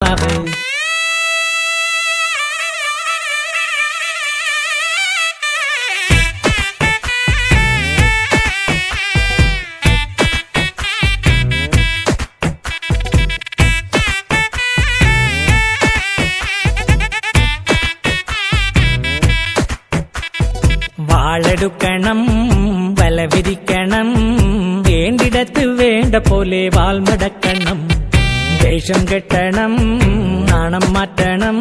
നേതാവ്. വാളെടുക്കണം, വല വിരിക്കണം, വേണ്ടിടത്ത് വേണ്ട പോലെ വാൾമടക്കണം. ദേഷ്യം കെട്ടണം, നാണം മാറ്റണം,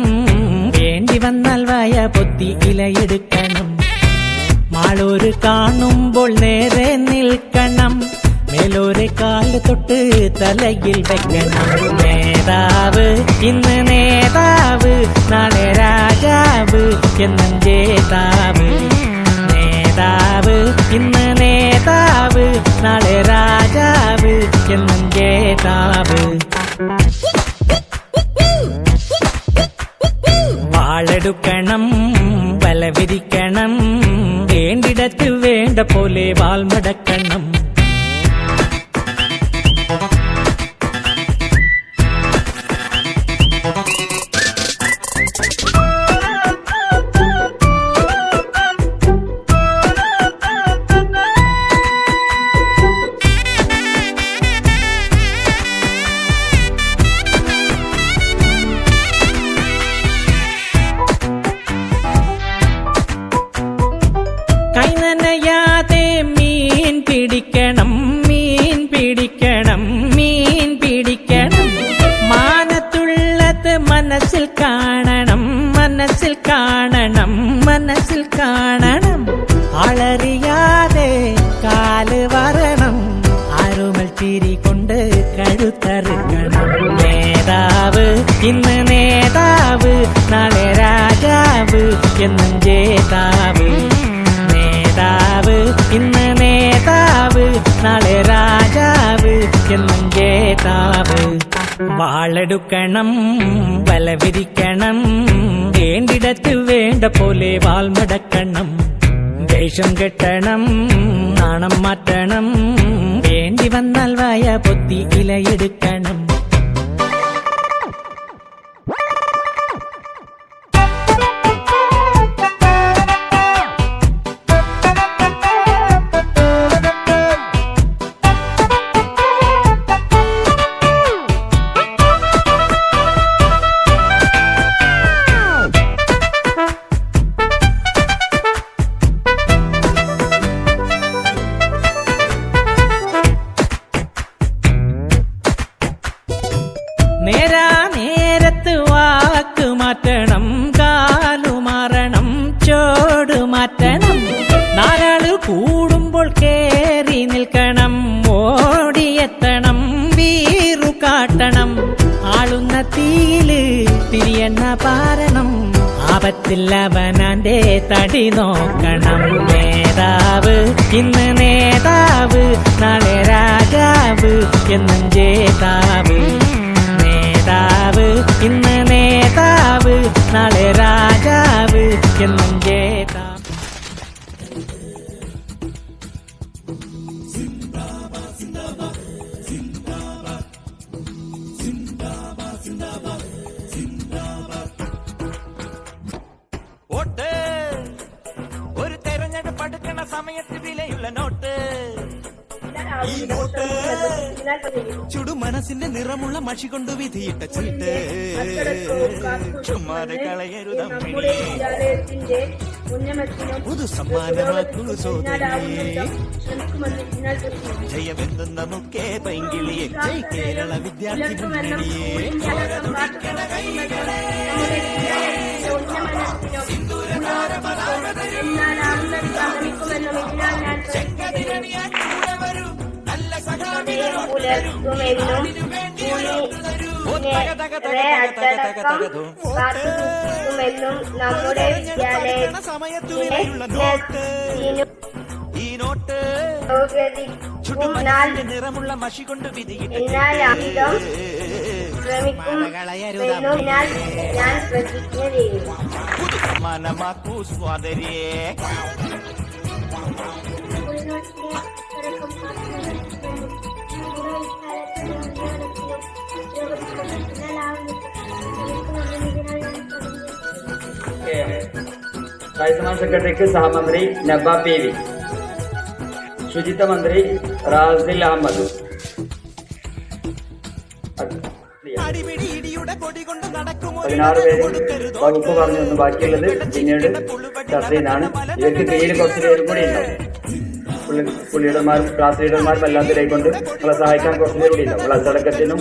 വേണ്ടി വന്നാൽ വായ പൊത്തി ഇലയെടുക്കണം. മാളൂര് കാണുമ്പോൾ നേരെ നിൽക്കണം, മേലോരെ കാല് തൊട്ട് തലയിൽ വെക്കണം. നേതാവ് ഇന്ന് നേതാവ്, നാളെ രാജാവ് എന്നും ജേതാവ്. നേതാവ് ഇന്ന് നേതാവ്, നാളെ രാജാവ് എന്നും ജേതാവ്. വാളെടുക്കണം, വല വിരിക്കണം, വേണ്ടിടത്ത് വേണ്ട പോലെ വാൾമടക്കണം. കൈനനയാതെ മീൻ പിടിക്കണം, മീൻ പിടിക്കണം, മീൻ പിടിക്കണം. മാനത്തുള്ളത് മനസ്സിൽ കാണണം, മനസ്സിൽ കാണണം, മനസ്സിൽ കാണണം. ആളറിയാതെ കാല് വരണം, ആരുമൽ ചിരി കൊണ്ട് കഴുത്തറുക്കണം. നേതാവ് ഇന്ന് നേതാവ്, നാളെ രാജാവ് എന്നും ജേതാവ്. നേതാവ് ഇന്ന് നേതാവ്, നാളെ രാജാവ് എന്നും ജേതാവ്. വാളെടുക്കണം, വല വിരിക്കണം, വേണ്ടിടത്ത് വേണ്ട പോലെ വാൾമടക്കണം. ദേഷ്യം കെട്ടണം, നാണം മാറ്റണം, വേണ്ടി വന്നാൽ വായ പൊത്തി ഇലയെടുക്കണം. നേരാ നേരത്ത് വാക്ക് മാറ്റണം, കാലുമാറണം, ചോട് മാറ്റണം. നാലാള് കൂടുമ്പോൾ കേറി നിൽക്കണം, ഓടിയെത്തണം, വീറു കാട്ടണം. ആളുന്ന തീയില് തിരിയെണ്ണ പാരണം, ആപത്തിൽ അവനാന്റെ തടി നോക്കണം. നേതാവ് ഇന്ന് നേതാവ്, നാളെ രാജാവ് എന്നും ജേതാവ്. നേതാവ് ഇന്ന് നേതാവ്, നാളെ രാജാവ് എന്നും ജേതാവ്. വോട്ട് ഒരു തെരഞ്ഞെടുപ്പ് അടുക്കണ സമയത്ത് വിലയുള്ള നോട്ട്. ഈ നോട്ട് ചുടുമനസിന്റെ നിറമുള്ള മഷി കൊണ്ട് വിധിയിട്ട ചീട്ട്. ചുമ്മാതെ കളയരുതമ്മിണി, പുതു സമ്മാനമാക്കൂ സോദരിയെ. ജയമെന്തുന്ന മുക്കേ പൈങ്കിളിയെ, ജയ് കേരള വിദ്യാർത്ഥി മുന്നണിയെ. നമ്മുടെ ഈ നോട്ട് നിറമുള്ള മഷി കൊണ്ട് ഞാൻ പ്രതിജ്ഞ ചെയ്യുന്നു. സമ്മാനമാക്കൂ സ്വാതരിയെ. കായികമാൻ സെക്രട്ടറിക്ക് സഹമന്ത്രി നബ PV, ശുചിത്വ മന്ത്രി റാസിൽ അഹമ്മദ്. അടിപിടി ഇടിയുടെ കൊടി കൊണ്ട് നടക്കും 16 പേര് വകുപ്പ് പറഞ്ഞു വന്നു. ബാക്കിയുള്ളത് പിന്നീട് ചർച്ച ചെയ്യുന്നതാണ്. ഇവർക്ക് കീഴിൽ കുറച്ച് പേരും കൂടി ഉണ്ടാവും. ലീഡർമാരും ക്ലാസ് ലീഡർമാരും എല്ലാത്തിനെയും കൊണ്ട് നമ്മളെ സഹായിക്കാൻ കുറച്ച് പേര് കൂടി ഉണ്ടാവും. വളച്ചടക്കത്തിനും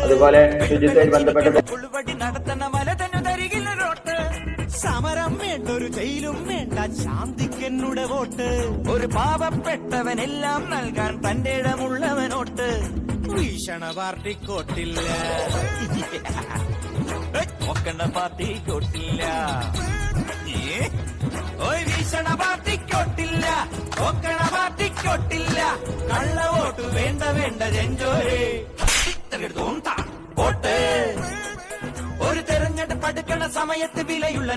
അതുപോലെ ശുചിത്വമായി ബന്ധപ്പെട്ട ഉൾവടി നടത്തണ മല തന്നെ തരികില്ല റോട്ട്. സമരം വേണ്ട ഒരു ജയിലും വേണ്ട ശാന്തിക്കെന്നുടെ വോട്ട്. ഒരു പാവപ്പെട്ടവനെല്ലാം നൽകാൻ തന്റെ ഇടമുള്ളവനോട്ട്. ഭീഷണ പാർട്ടിക്കോട്ടില്ല, നോക്കണ്ട പാർട്ടിക്കോട്ടില്ല. ഭീഷണ പാർട്ടിക്കോട്ടില്ല, നോക്കണ പാർട്ടിക്കോട്ടില്ല. കള്ള വോട്ട് വേണ്ട വേണ്ട ജഞ്ചോരെ വോട്ട്. ഒരു തെരഞ്ഞെടുപ്പ് അടുക്കണ സമയത്ത് വിലയുള്ള